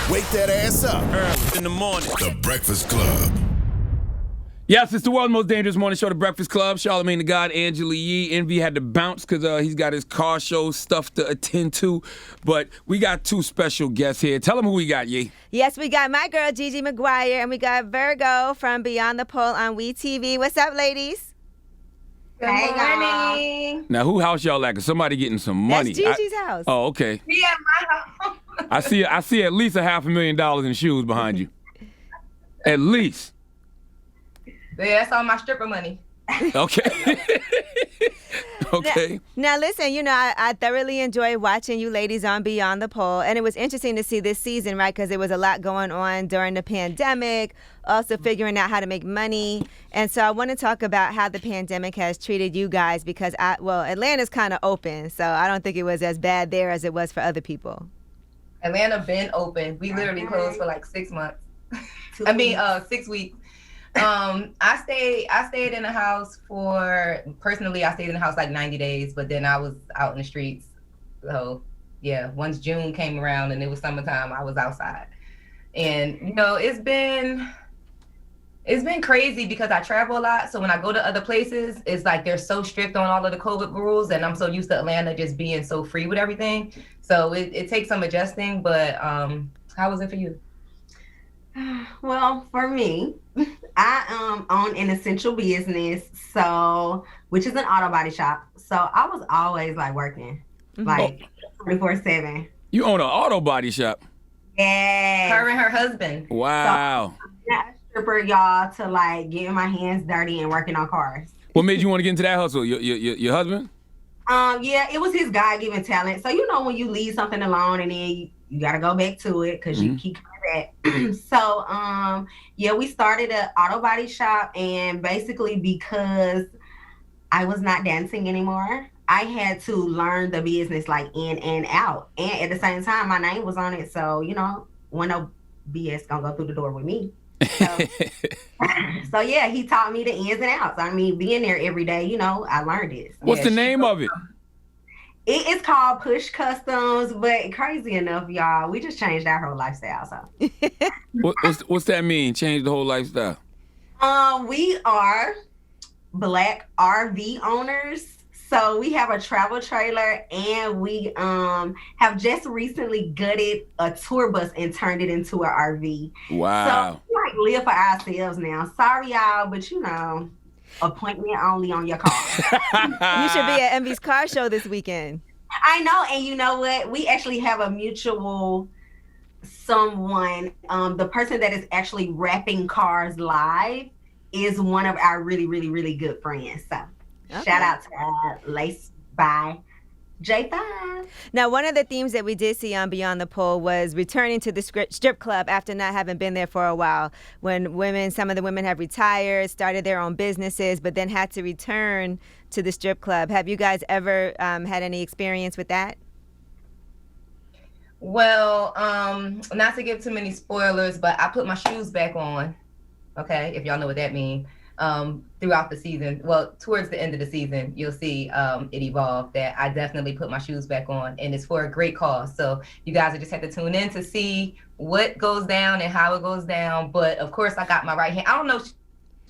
Wake that ass up. Early in the morning. The Breakfast Club. Yes, it's the world's most dangerous morning show, The Breakfast Club. Charlamagne the God, Angela Yee. Envy had to bounce because he's got his car show stuff to attend to. But we got two special guests here. Tell them who we got, Yee. Yes, we got my girl, Gigi Maguire, and we got Virgo from Beyond the Pole on WeTV. What's up, ladies? Good morning. Now, who house y'all at? 'Cause somebody getting some money. That's Gigi's house. Oh, okay. Me at my house. I see at least $500,000 in shoes behind you. At least. Yeah, that's all my stripper money. Okay. Okay. Now, listen, I thoroughly enjoy watching you ladies on Beyond the Pole, and it was interesting to see this season, right, because there was a lot going on during the pandemic, also figuring out how to make money. And so I want to talk about how the pandemic has treated you guys because, Atlanta's kind of open, so I don't think it was as bad there as it was for other people. Atlanta been open. We literally closed for like 6 months. 6 weeks. I stayed in the house personally, I stayed in the house like 90 days, but then I was out in the streets. So yeah, once June came around and it was summertime, I was outside. And it's been crazy because I travel a lot. So when I go to other places, it's like they're so strict on all of the COVID rules, and I'm so used to Atlanta just being so free with everything. So it takes some adjusting, but how was it for you? Well, for me, I own an essential business, which is an auto body shop. So I was always like working, like 24/7. You own an auto body shop? Yeah. Her and her husband. Wow. So, I'm not a stripper, y'all, to like getting my hands dirty and working on cars. What made you want to get into that hustle? Your husband? Yeah, it was his God-given talent. So when you leave something alone and then you got to go back to it because you keep coming back. So we started an auto body shop, and basically because I was not dancing anymore, I had to learn the business like in and out. And at the same time, my name was on it. So, when no BS gonna go through the door with me. So yeah, he taught me the ins and outs. I mean, being there every day, I learned it. So, What's the name of it? It's called Push Customs, but crazy enough, y'all, we just changed our whole lifestyle. So What's that mean? Change the whole lifestyle? We are Black RV owners. So we have a travel trailer, and we have just recently gutted a tour bus and turned it into an RV. Wow. So we live for ourselves now. Sorry, y'all, but appointment only on your car. You should be at Envy's car show this weekend. I know, and you know what? We actually have a mutual someone. The person that is actually wrapping cars live is one of our really, really, really good friends. So shout out to Lace by J5. Now, one of the themes that we did see on Beyond the Pole was returning to the strip club after not having been there for a while. When some of the women have retired, started their own businesses, but then had to return to the strip club. Have you guys ever had any experience with that? Well, not to give too many spoilers, but I put my shoes back on. Okay, if y'all know what that means. Throughout the season, towards the end of the season, you'll see it evolve that I definitely put my shoes back on, and it's for a great cause. So you guys will just have to tune in to see what goes down and how it goes down. But of course, I got my right hand. I don't know.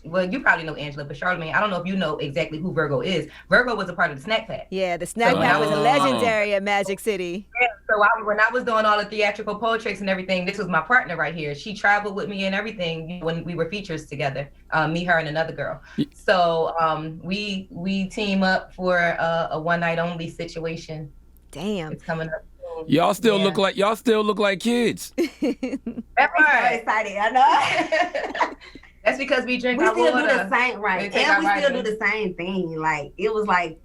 Well, you probably know Angela, but Charlamagne, I don't know if you know exactly who Virgo is. Virgo was a part of the Snack Pack. Yeah, the Snack Pack was legendary at Magic City. Yeah, so when I was doing all the theatrical pole tricks and everything, this was my partner right here. She traveled with me and everything when we were features together, me, her, and another girl. So we team up for a one night only situation. Damn, it's coming up. Y'all still look like kids. That's right. So excited, I know. That's because we drink we our still water. Do the same, right? And we still do the same thing. Like, it was like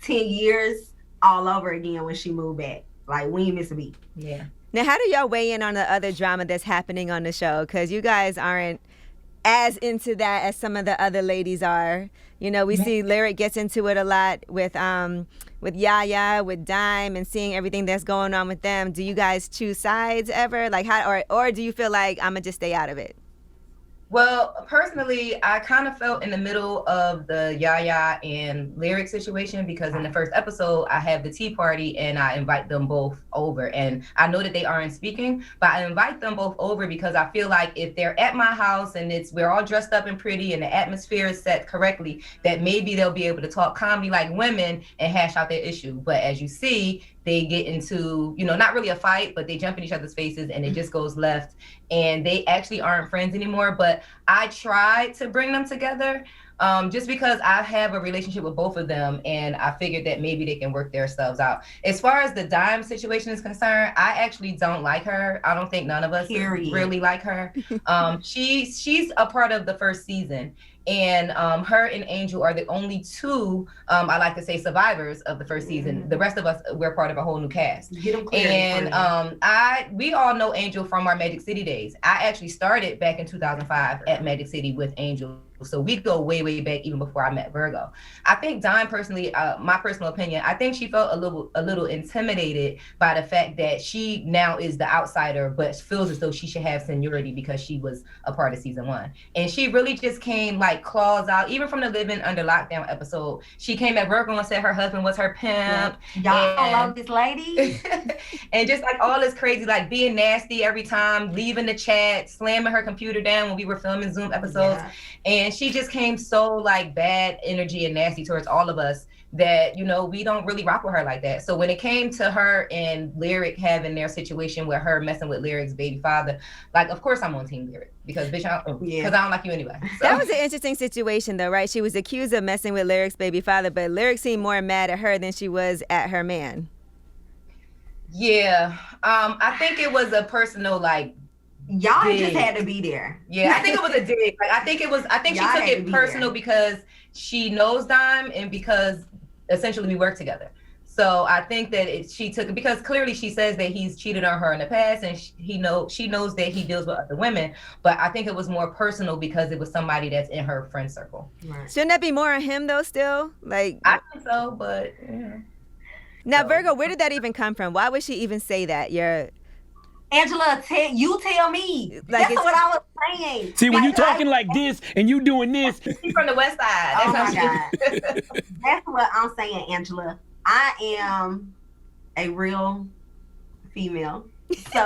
10 years all over again when she moved back. Like, we ain't miss a beat. Yeah. Now, how do y'all weigh in on the other drama that's happening on the show? Because you guys aren't as into that as some of the other ladies are. We see Lyric gets into it a lot with Yaya, with Dime, and seeing everything that's going on with them. Do you guys choose sides ever? Like, how, or do you feel like I'm gonna just stay out of it? Well, personally, I kind of felt in the middle of the Yaya and Lyric situation because in the first episode, I have the tea party and I invite them both over. And I know that they aren't speaking, but I invite them both over because I feel like if they're at my house and we're all dressed up and pretty and the atmosphere is set correctly, that maybe they'll be able to talk calmly like women and hash out their issue. But as you see, they get into, not really a fight, but they jump in each other's faces and it just goes left. And they actually aren't friends anymore. But I tried to bring them together just because I have a relationship with both of them. And I figured that maybe they can work themselves out. As far as the Dime situation is concerned, I actually don't like her. I don't think none of us really like her. She's a part of the first season. And her and Angel are the only two, I like to say, survivors of the first season. The rest of us, we're part of a whole new cast. And we all know Angel from our Magic City days. I actually started back in 2005 at Magic City with Angel. So we go way, way back even before I met Virgo. I think Dime personally, my personal opinion, I think she felt a little intimidated by the fact that she now is the outsider, but feels as though she should have seniority because she was a part of season 1. And she really just came like claws out, even from the Living Under Lockdown episode. She came at Virgo and said her husband was her pimp. Y'all love this lady. And just like all this crazy, like being nasty every time, leaving the chat, slamming her computer down when we were filming Zoom episodes. Yeah. And she just came so like bad energy and nasty towards all of us that, we don't really rock with her like that. So when it came to her and Lyric having their situation with her messing with Lyric's baby father, like, of course I'm on Team Lyric because, bitch, I don't like you anyway. So. That was an interesting situation though, right? She was accused of messing with Lyric's baby father, but Lyric seemed more mad at her than she was at her man. Yeah. I think it was a personal, like, y'all just had to be there. Yeah, I think it was a dig. Like, I think she took it personal because she knows Dime and because essentially we work together. So I think that she took it because clearly she says that he's cheated on her in the past and she knows that he deals with other women. But I think it was more personal because it was somebody that's in her friend circle. Right. Shouldn't that be more on him though? Still, like I think so, but yeah. Now, Virgo, where did that even come from? Why would she even say that? Angela, tell me. Like, that's what I was saying. See, when you talking like this and you doing this. She's from the West Side. Oh my God. That's what I'm saying, Angela. I am a real female. So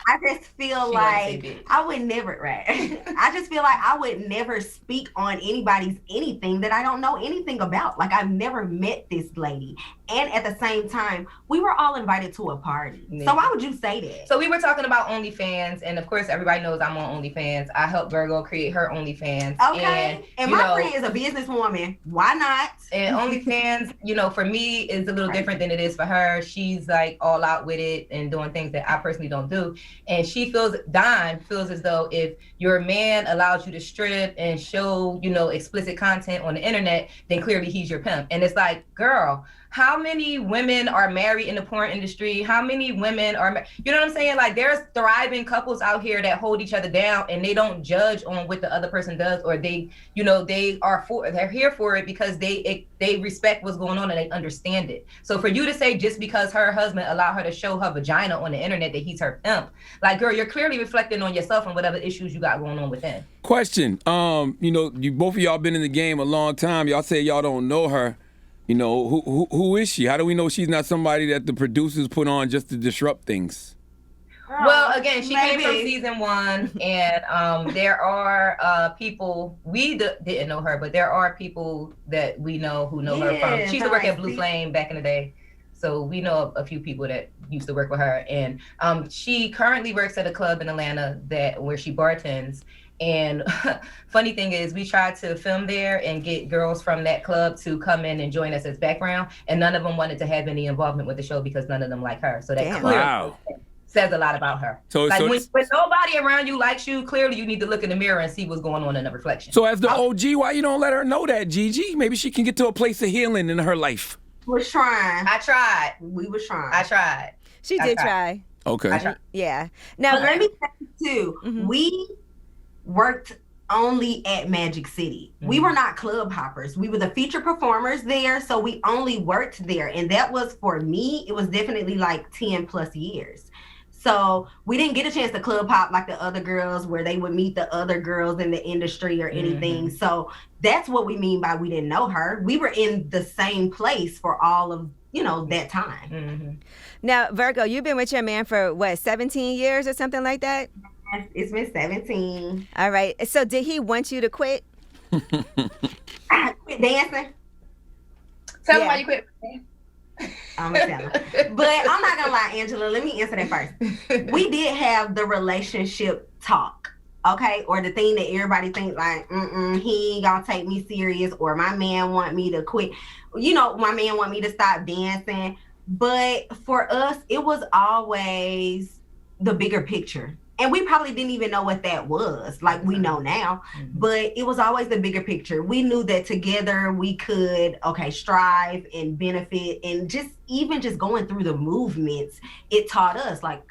I just feel like I would never, right? I just feel like I would never speak on anybody's anything that I don't know anything about. Like, I've never met this lady. And at the same time, we were all invited to a party. So why would you say that? So we were talking about OnlyFans. And of course, everybody knows I'm on OnlyFans. I helped Virgo create her OnlyFans. Okay. And my friend is a businesswoman. Why not? And OnlyFans, for me is a little different than it is for her. She's like all out with it and doing things that I personally don't do. And Dime feels as though if your man allows you to strip and show, explicit content on the internet, then clearly he's your pimp. And it's like, girl, how many women are married in the porn industry? How many women are, you know what I'm saying? Like, there's thriving couples out here that hold each other down and they don't judge on what the other person does, or they're here for it because they respect what's going on and they understand it. So for you to say just because her husband allowed her to show her vagina on the internet that he's her pimp, like, girl, you're clearly reflecting on yourself and whatever issues you got going on within. Question, you both of y'all been in the game a long time. Y'all say y'all don't know her. Who is she? How do we know she's not somebody that the producers put on just to disrupt things? Well, again, she came from season 1, and there are people, we didn't know her, but there are people that we know who know her from. She used to work at Blue Flame back in the day. So we know a few people that used to work with her. And she currently works at a club in Atlanta where she bartends. And funny thing is, we tried to film there and get girls from that club to come in and join us as background, and none of them wanted to have any involvement with the show because none of them like her. So that clearly says a lot about her. So when nobody around you likes you, clearly you need to look in the mirror and see what's going on in the reflection. So as the OG, why you don't let her know that, Gigi? Maybe she can get to a place of healing in her life. Was trying. I tried. We was trying. I tried. She did try. Okay. Yeah. Now, let me say too, we worked only at Magic City. We were not club hoppers. We were the feature performers there, so we only worked there. And that was, for me, it was definitely like 10 plus years. So we didn't get a chance to club hop like the other girls where they would meet the other girls in the industry or anything. So that's what we mean by we didn't know her. We were in the same place for all of, that time. Now, Virgo, you've been with your man for what, 17 years or something like that? It's been 17. All right. So did he want you to quit? I quit dancing. Tell me why you quit. I'm gonna tell her. But I'm not gonna lie, Angela, let me answer that first. We did have the relationship talk, okay? Or the thing that everybody think like, he ain't gonna take me serious, or my man want me to quit. My man want me to stop dancing. But for us, it was always the bigger picture. And we probably didn't even know what that was, like we know now. But it was always the bigger picture. We knew that together we could, strive and benefit. And just going through the movements, it taught us like,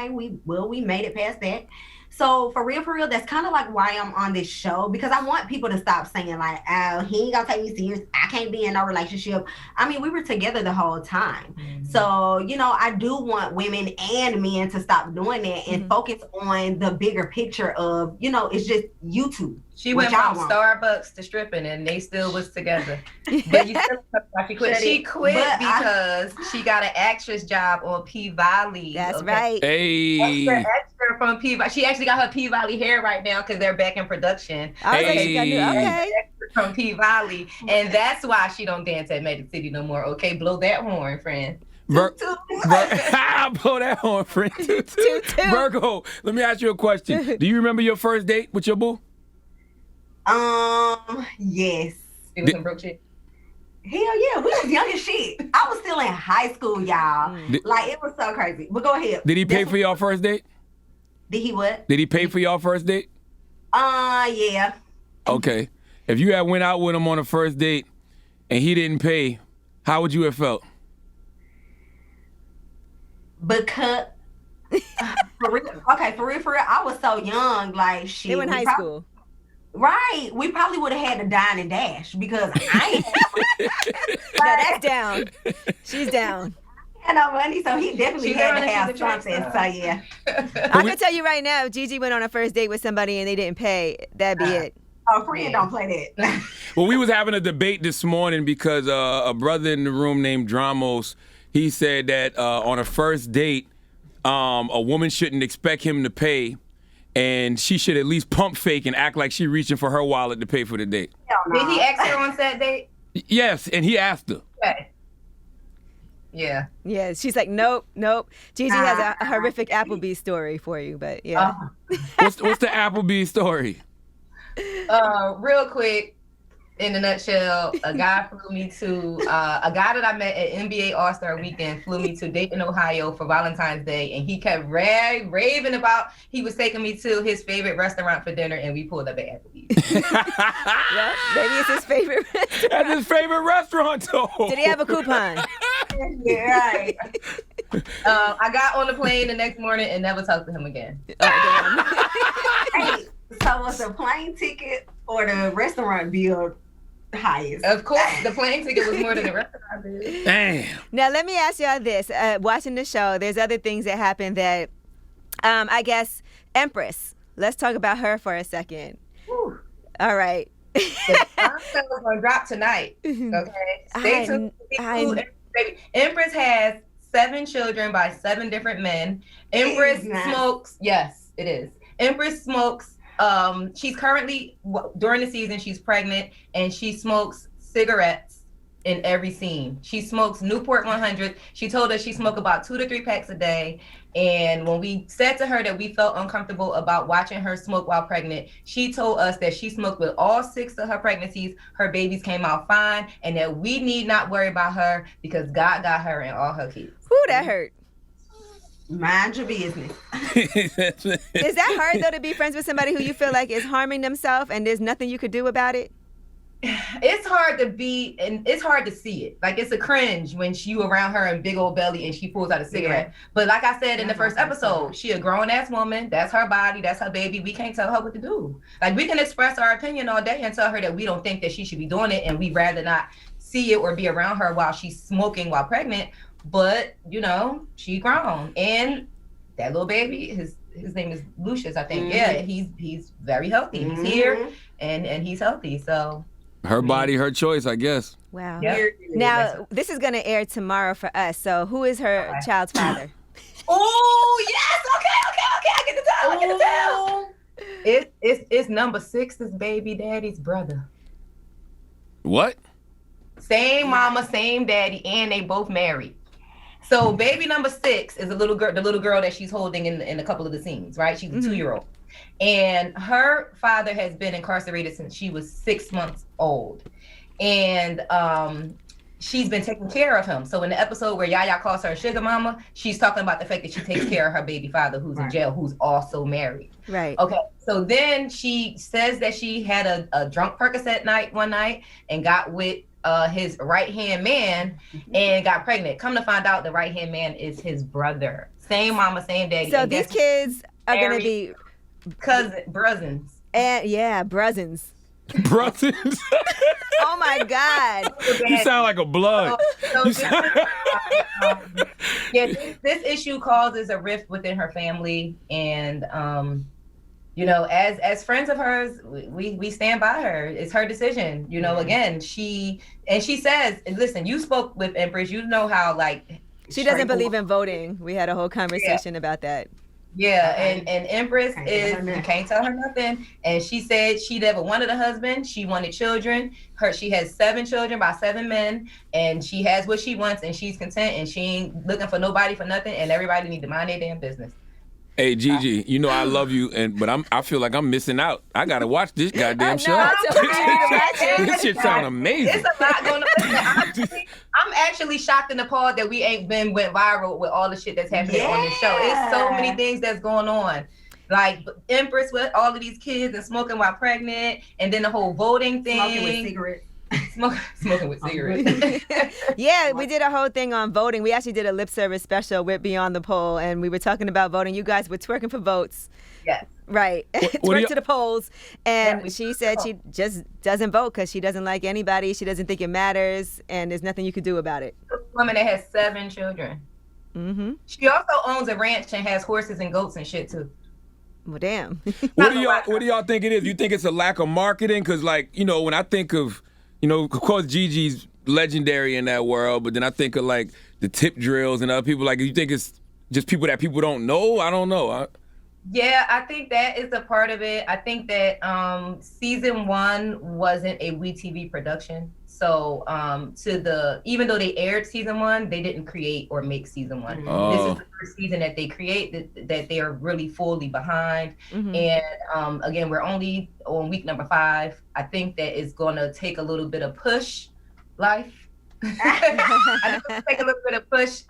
we made it past that. So for real, that's kind of like why I'm on this show, because I want people to stop saying like, oh, he ain't gonna take me serious. I can't be in no relationship. I mean, we were together the whole time. So, I do want women and men to stop doing that and focus on the bigger picture of, it's just YouTube. She went from Starbucks to stripping and they still was together. But you still she quit. She quit because she got an actress job on P-Valley. That's right. Hey. Extra from P-Valley. She actually got her P-Valley hair right now because they're back in production. Okay. From P-Valley. And that's why she don't dance at Magic City no more. Okay, blow that horn, friend. Blow that horn, friend. Virgo, let me ask you a question. Do you remember your first date with your boo? Yes. It was some broke shit. Hell yeah, we was young as shit. I was still in high school, y'all. Like, it was so crazy. But go ahead. Did he pay for y'all first date? Did he what? Did he pay for y'all first date? Yeah. Okay. If you had went out with him on a first date and he didn't pay, how would you have felt? Because for real, I was so young. Like, shit. They were in high school. Right. We probably would have had to dine and dash because I ain't now that's down. She's down. I had no money, so he definitely had to have something. So yeah. I can tell you right now, if Gigi went on a first date with somebody and they didn't pay, that'd be it. Oh, friend, don't play that. Well, we was having a debate this morning because a brother in the room named Dramos, he said that on a first date, a woman shouldn't expect him to pay, and she should at least pump fake and act like she's reaching for her wallet to pay for the date. Did he ask her on that date? Yes, and he asked her. Okay. Yeah. Yeah, she's like, nope. Gigi has a horrific Applebee's story for you, but yeah. What's the Applebee's story? Real quick, in a nutshell, a guy flew me to a guy that I met at NBA All-Star Weekend flew me to Dayton, Ohio for Valentine's Day, and he kept raving about he was taking me to his favorite restaurant for dinner, and we pulled up at Applebee's. Well, maybe it's his favorite restaurant. That's his favorite restaurant, though. Did he have a coupon? Yeah, right. I got on the plane the next morning and never talked to him again. Oh, damn. Hey, so was the plane ticket or the restaurant bill highest? Of course, the plane ticket was more than the restaurant bill. Damn. Now, let me ask y'all this. Watching the show, there's other things that happen that, I guess, Empress. Let's talk about her for a second. Whew. All right. The bombshell is going to drop tonight. Okay? Stay tuned. Baby. Empress has 7 children by 7 different men. Empress smokes. Yes, it is. Empress smokes. She's currently, during the season, she's pregnant, and she smokes cigarettes in every scene. She smokes Newport 100. She told us she smoked about 2 to 3 packs a day. And when we said to her that we felt uncomfortable about watching her smoke while pregnant, she told us that she smoked with all 6 of her pregnancies. Her babies came out fine, and that we need not worry about her because God got her and all her kids. Whew, that hurt. Mind your business. Is that hard, though, to be friends with somebody who you feel like is harming themselves and there's nothing you could do about it? It's hard to be, and it's hard to see it. Like, it's a cringe when you around her and big old belly and she pulls out a cigarette. Yeah. But like I said in the first episode, she a grown-ass woman. That's her body. That's her baby. We can't tell her what to do. Like, we can express our opinion all day and tell her that we don't think that she should be doing it, and we'd rather not see it or be around her while she's smoking while pregnant. But, you know, she grown. And that little baby, his name is Lucius, I think. Yeah, he's very healthy. He's here and he's healthy. So her body, her choice, I guess. Wow. yeah. Now, this is going to air tomorrow for us. So who is her child's father? Oh, yes. Okay. I get to tell. It's number 6, this baby daddy's brother. What? Same mama, same daddy, and they both married. So baby number 6 is the little girl that she's holding in a couple of the scenes, right? She's a 2-year-old. And her father has been incarcerated since she was 6 months old. And she's been taking care of him. So in the episode where Yaya calls her a sugar mama, she's talking about the fact that she takes care of her baby father who's in jail, who's also married. Right. Okay. So then she says that she had a drunk Percocet one night and got with his right-hand man and got pregnant. Come to find out the right-hand man is his brother. Same mama, same daddy. So these kids are going to be brothers. And yeah, brothers. Brothers. Oh my God. You sound like a blood. This issue causes a rift within her family, and as friends of hers, we stand by her. It's her decision. Again, she says, listen, you spoke with Empress. You know how she doesn't believe in voting. We had a whole conversation about that. Yeah, and Empress you can't tell her nothing. And she said she never wanted a husband. She wanted children. She has 7 children by 7 men, and she has what she wants, and she's content, and she ain't looking for nobody for nothing. And everybody need to mind their damn business. Hey Gigi, I love you, but I feel like I'm missing out. I gotta watch this goddamn show. This shit sound amazing. It's a lot going on. I'm actually shocked and appalled that we ain't went viral with all the shit that's happening on this show. It's so many things that's going on. Like Empress with all of these kids and smoking while pregnant, and then the whole voting thing. Smoking with cigarettes. Smoking with cigarettes. Yeah, we did a whole thing on voting. We actually did a lip service special with Beyond the Poll, and we were talking about voting. You guys were twerking for votes. Yeah. Right. Twerk to the polls. And she said she just doesn't vote because she doesn't like anybody. She doesn't think it matters, and there's nothing you can do about it. A woman that has 7 children. Mm-hmm. She also owns a ranch and has horses and goats and shit too. Well, damn. What do y'all think it is? Do you think it's a lack of marketing? Because, when I think of, of course, Gigi's legendary in that world, but then I think of, the tip drills and other people. You think it's just people that people don't know? I don't know. Yeah, I think that is a part of it. I think that season 1 wasn't a WeTV production. So even though they aired season 1, they didn't create or make season 1. Oh. This is the first season that they create that they are really fully behind. Mm-hmm. And again, we're only on week number 5. I think that it's going to take a little bit of push life. I think take a little bit of push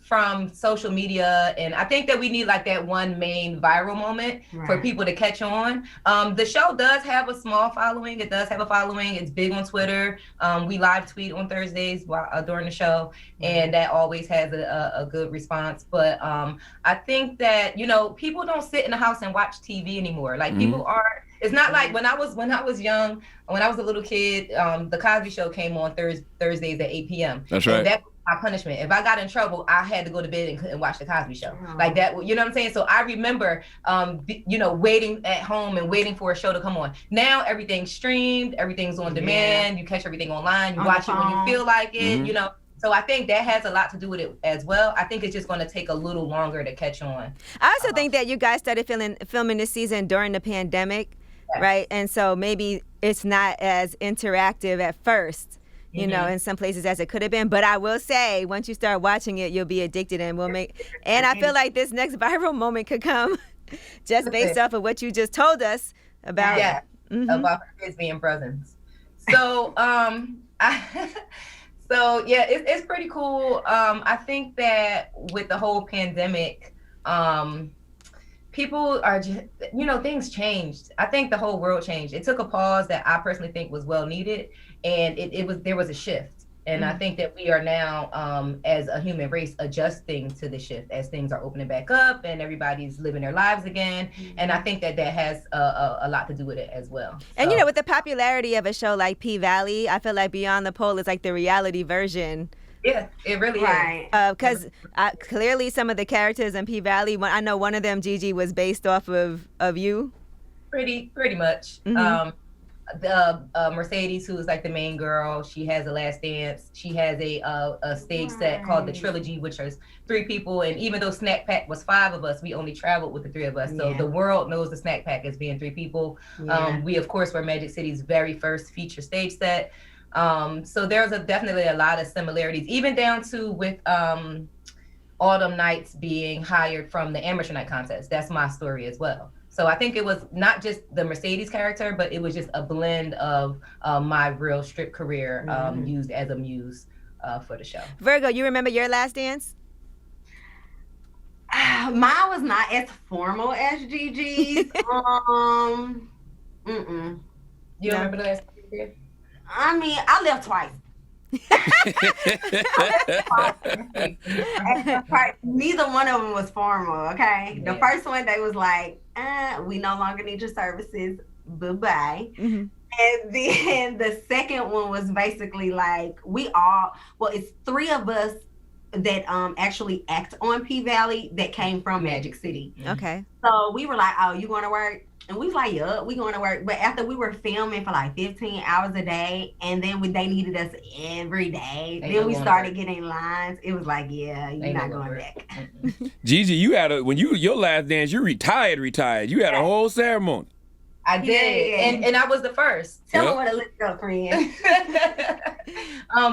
from social media, and I think that we need that one main viral moment for people to catch on. The show does have a small following. It does have a following. It's big on Twitter. We live tweet on Thursdays during the show, and that always has a good response. But I think that people don't sit in the house and watch TV anymore. People are. It's not like when I was young, when I was a little kid, the Cosby Show came on Thursdays at 8 p.m. That's right. And that was my punishment. If I got in trouble, I had to go to bed and watch the Cosby Show. Like that, you know what I'm saying? So I remember, waiting at home and waiting for a show to come on. Now everything's streamed, everything's on demand. You catch everything online. You watch it when you feel like it. So I think that has a lot to do with it as well. I think it's just going to take a little longer to catch on. I also think that you guys started filming this season during the pandemic. Yes. Right. And so maybe it's not as interactive at first, in some places as it could have been. But I will say, once you start watching it, you'll be addicted, and I feel like this next viral moment could come just based off of what you just told us about. Yeah. About her kids being brothers. So, it's pretty cool. I think that with the whole pandemic, people are just, things changed. I think the whole world changed. It took a pause that I personally think was well needed, and there was a shift. And I think that we are now, as a human race, adjusting to the shift as things are opening back up and everybody's living their lives again. And I think that has a lot to do with it as well. And with the popularity of a show like P-Valley, I feel like Beyond the Poll is like the reality version Yeah, it really Right. Because clearly some of the characters in P-Valley, I know one of them, Gigi, was based off of you. is. Pretty much. Mhm. The Mercedes, who is like the main girl, she has a last dance. She has a stage set called the Trilogy, which is 3 people. And even though Snack Pack was 5 of us, we only traveled with the 3 of us. So the world knows the Snack Pack as being 3 people. We of course were Magic City's very first feature stage set. So there's definitely a lot of similarities, even down to with Autumn Nights being hired from the Amateur Night Contest. That's my story as well. So I think it was not just the Mercedes character, but it was just a blend of my real strip career used as a muse for the show. Virgo, you remember your last dance? Mine was not as formal as Gigi's. You remember the last time you did? I mean, I left twice. Neither one of them was formal, okay? The first one, they was like, we no longer need your services, bye-bye. And then the second one was basically like, it's 3 of us that actually act on P-Valley that came from Magic City. Okay. So we were like, oh, you going to work? And we was like, yup, we going to work. But after we were filming for like 15 hours a day, and then they needed us every day, then we started getting lines. It was like, yeah, you're not going back. Gigi, you had your last dance, you retired. You had a whole ceremony. I did, and I was the first. Tell them what a lift up, friend.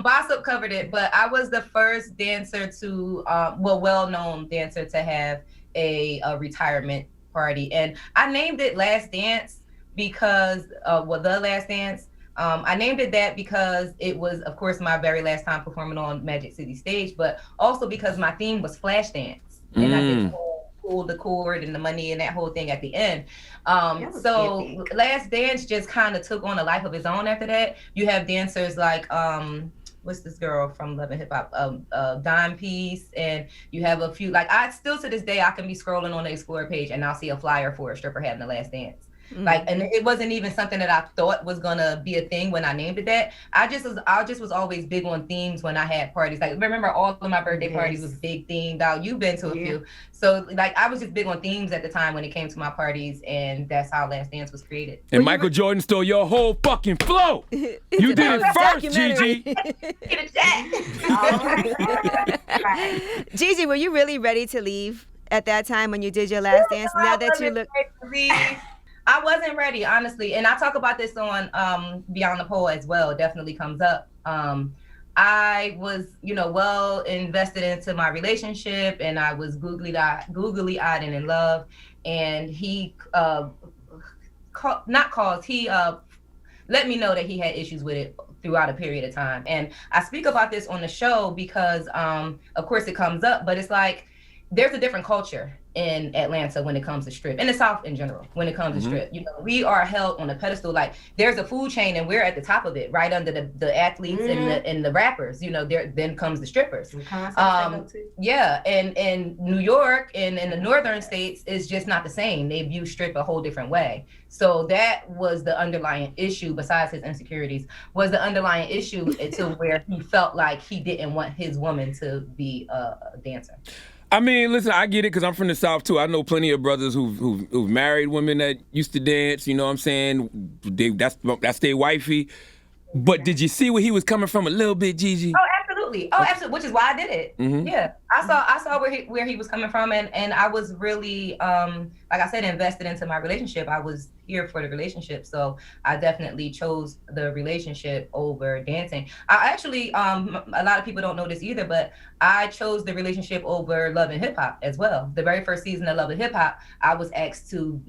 Boss Up covered it, but I was the first dancer to, well-known dancer to have a retirement party, and I named it Last Dance because, the Last Dance. I named it that because it was, of course, my very last time performing on Magic City stage, but also because my theme was Flash Dance, and I did pull the cord and the money and that whole thing at the end. So Last Dance just kind of took on a life of its own after that. You have dancers like what's this girl from Love and Hip Hop, Dime Piece, and you have a few, like, I still to this day I can be scrolling on the Explore page and I'll see a flyer for a stripper having the Last Dance. Like, and it wasn't even something that I thought was gonna be a thing when I named it that. I just was always big on themes when I had parties. Like, remember all of my birthday parties was big themed out. You've been to a few. So like, I was just big on themes at the time when it came to my parties, and that's how Last Dance was created. And Michael Jordan stole your whole fucking flow. You did it first, Gigi. Gigi, were you really ready to leave at that time when you did your last dance? Now that you look, I wasn't ready, honestly. And I talk about this on Beyond the Pole as well. It definitely comes up. I was, well invested into my relationship, and I was googly-eyed and in love. And he let me know that he had issues with it throughout a period of time. And I speak about this on the show because, of course, it comes up, but it's like, there's a different culture in Atlanta when it comes to strip, in the South in general, when it comes to strip. We are held on a pedestal. Like, there's a food chain and we're at the top of it, right under the athletes and the rappers. There then comes the strippers. Yeah, and in New York and in the northern states, it's just not the same. They view strip a whole different way. So that was the underlying issue, besides his insecurities, was the underlying issue to where he felt like he didn't want his woman to be a dancer. I mean, listen, I get it because I'm from the South too. I know plenty of brothers who've married women that used to dance. You know what I'm saying? That's their wifey. But did you see where he was coming from a little bit, Gigi? Oh, absolutely. Which is why I did it. Yeah, I saw where he was coming from, and I was really, like I said, invested into my relationship. I was here for the relationship, so I definitely chose the relationship over dancing. I actually, a lot of people don't know this either, but I chose the relationship over Love and Hip Hop as well. The very first season of Love and Hip Hop, I was asked to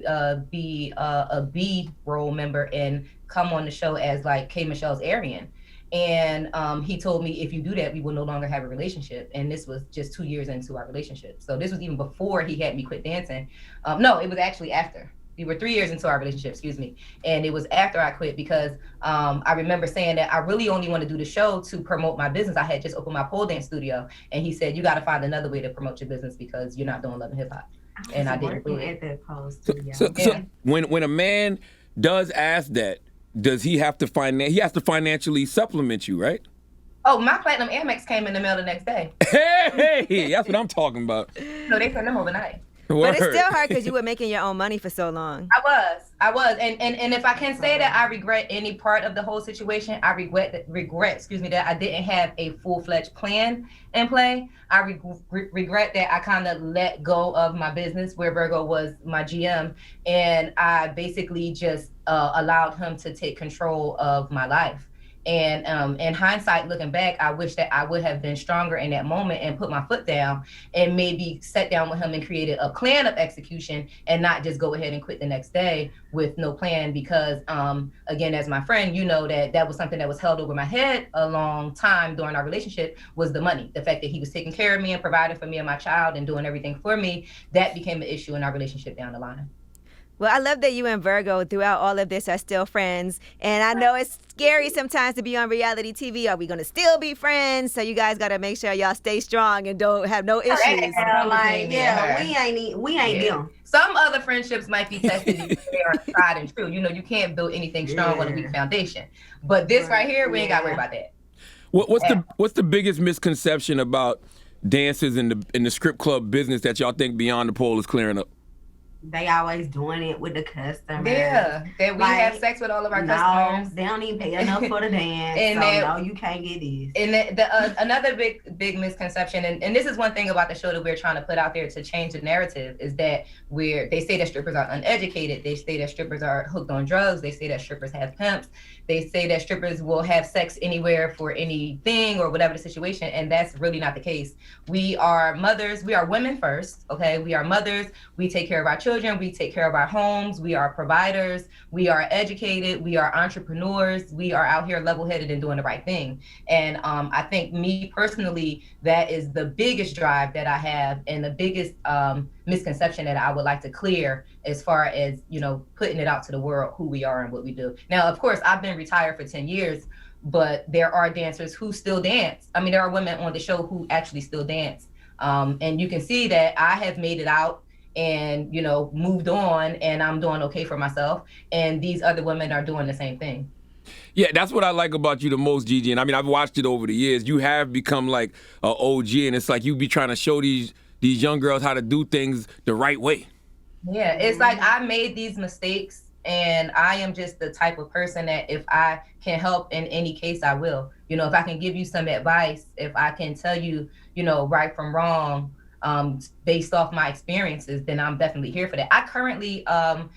be a B role member and come on the show as like K. Michelle's Arian. And he told me, if you do that, we will no longer have a relationship. And this was just 2 years into our relationship. So this was even before he had me quit dancing. No, it was actually after. We were 3 years into our relationship, excuse me. And it was after I quit because I remember saying that I really only want to do the show to promote my business. I had just opened my pole dance studio. And he said, you got to find another way to promote your business because you're not doing Love and Hip Hop. And I didn't do it. At that pole studio. So when a man does ask that, does he have to he has to financially supplement you, right? Oh, my platinum Amex came in the mail the next day. Hey, that's what I'm talking about. No, they sent them overnight. But it's still hard because you were making your own money for so long. I was, and if I can say that I regret any part of the whole situation, I regret that I didn't have a full-fledged plan in play. I regret that I kind of let go of my business where Virgo was my GM, and I basically just allowed him to take control of my life. And in hindsight, looking back, I wish that I would have been stronger in that moment and put my foot down and maybe sat down with him and created a plan of execution and not just go ahead and quit the next day with no plan. Because again, as my friend, you know that was something that was held over my head a long time during our relationship, was the money. The fact that he was taking care of me and providing for me and my child and doing everything for me, that became an issue in our relationship down the line. Well, I love that you and Virgo throughout all of this are still friends. And I know it's scary sometimes to be on reality TV. Are we going to still be friends? So you guys got to make sure y'all stay strong and don't have no issues. We ain't them. Some other friendships might be tested if they are tried and true. You know, you can't build anything strong on a weak foundation. But this right here, we ain't got to worry about that. What's the biggest misconception about dancers in the strip club business that y'all think Beyond the Pole is clearing up? They always doing it with the customers. Yeah, that we have sex with all of our customers. They don't even pay enough for the dance. And no, you can't get this. And another big misconception, and this is one thing about the show that we're trying to put out there to change the narrative, is that they say that strippers are uneducated. They say that strippers are hooked on drugs. They say that strippers have pimps. They say that strippers will have sex anywhere for anything or whatever the situation, and that's really not the case. We are mothers. We are women first, okay? We are mothers. We take care of our children. We take care of our homes. We are providers. We are educated. We are entrepreneurs. We are out here level-headed and doing the right thing. And I think me personally, that is the biggest drive that I have and the biggest misconception that I would like to clear as far as, you know, putting it out to the world, who we are and what we do. Now, of course, I've been retired for 10 years, but there are dancers who still dance. I mean, there are women on the show who actually still dance. And you can see that I have made it out and, you know, moved on, and I'm doing okay for myself. And these other women are doing the same thing. Yeah, that's what I like about you the most, Gigi. And I mean, I've watched it over the years. You have become like an OG, and it's like you be trying to show these young girls how to do things the right way. Yeah, it's like I made these mistakes, and I am just the type of person that if I can help in any case, I will. You know, if I can give you some advice, if I can tell you, you know, right from wrong, based off my experiences, then I'm definitely here for that. I currently,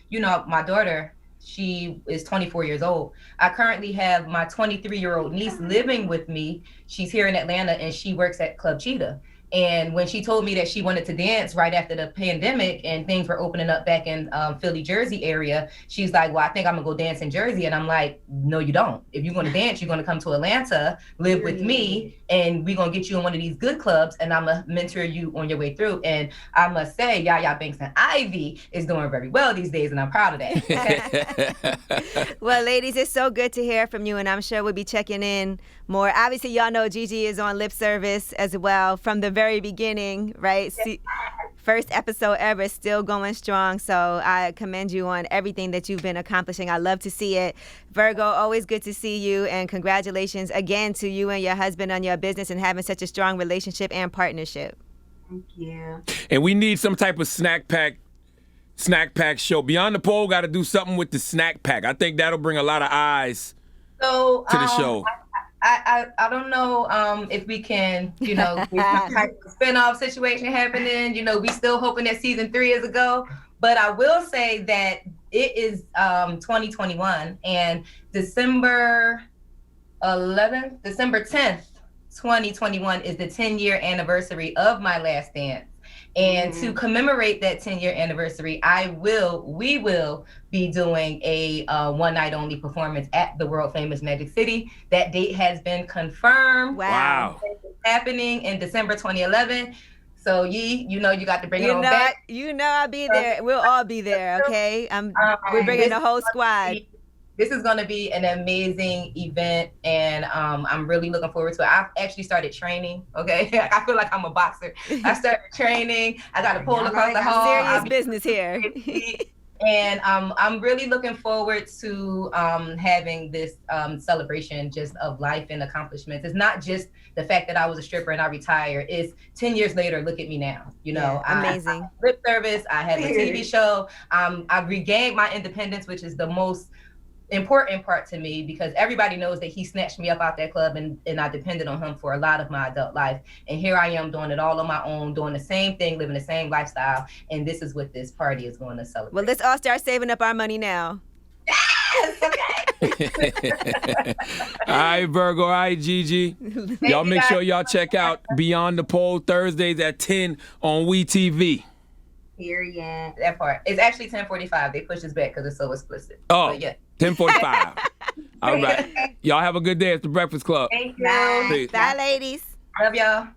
you know, my daughter, she is 24 years old. I currently have my 23-year-old niece living with me. She's here in Atlanta, and she works at Club Cheetah. And when she told me that she wanted to dance right after the pandemic and things were opening up back in Philly, Jersey area, she's like, well, I think I'm gonna go dance in Jersey. And I'm like, no, you don't. If you're gonna dance, you're gonna come to Atlanta, live with me, and we're gonna get you in one of these good clubs, and I'm gonna mentor you on your way through. And I must say, Yaya Banks and Ivy is doing very well these days, and I'm proud of that. Well, ladies, it's so good to hear from you, and I'm sure we'll be checking in more. Obviously, y'all know Gigi is on Lip Service as well from the very beginning, right? First episode ever, still going strong. So I commend you on everything that you've been accomplishing. I love to see it. Virgo, always good to see you, and congratulations again to you and your husband on your business and having such a strong relationship and partnership. Thank you. And we need some type of snack pack show. Beyond the Pole got to do something with the snack pack. I think that'll bring a lot of eyes to the show. I don't know if we can, you know, get some type of spinoff situation happening. You know, we still hoping that season 3 is a go. But I will say that it is 2021, and December 10th, 2021 is the 10-year anniversary of my last dance. And to commemorate that 10-year anniversary, we will be doing a one night only performance at the world famous Magic City. That date has been confirmed. Wow. It's happening in December 2011. So you know, you got to bring it on back. You know I'll be there. We'll all be there, okay? We're bringing the whole squad. This is going to be an amazing event, and I'm really looking forward to it. I've actually started training, okay? I feel like I'm a boxer. I started training. I got a pole across the hall. Serious business here. And I'm really looking forward to having this celebration just of life and accomplishments. It's not just the fact that I was a stripper and I retired. It's 10 years later, look at me now. You know, amazing. I lip service, I have a TV show. I've regained my independence, which is the most important part to me, because everybody knows that he snatched me up out that club and I depended on him for a lot of my adult life. And here I am doing it all on my own, doing the same thing, living the same lifestyle. And this is what this party is going to celebrate. Well, let's all start saving up our money now. Okay. All right, Virgo. All right, Gigi. Y'all make sure y'all check out Beyond the Pole Thursdays at 10 on WeTV. Period. That part. It's actually 10:45. They pushed us back because it's so explicit. Oh, but yeah. 10:45. All right. Y'all have a good day at the Breakfast Club. Thank you. Bye. Peace. Bye, ladies. Love y'all.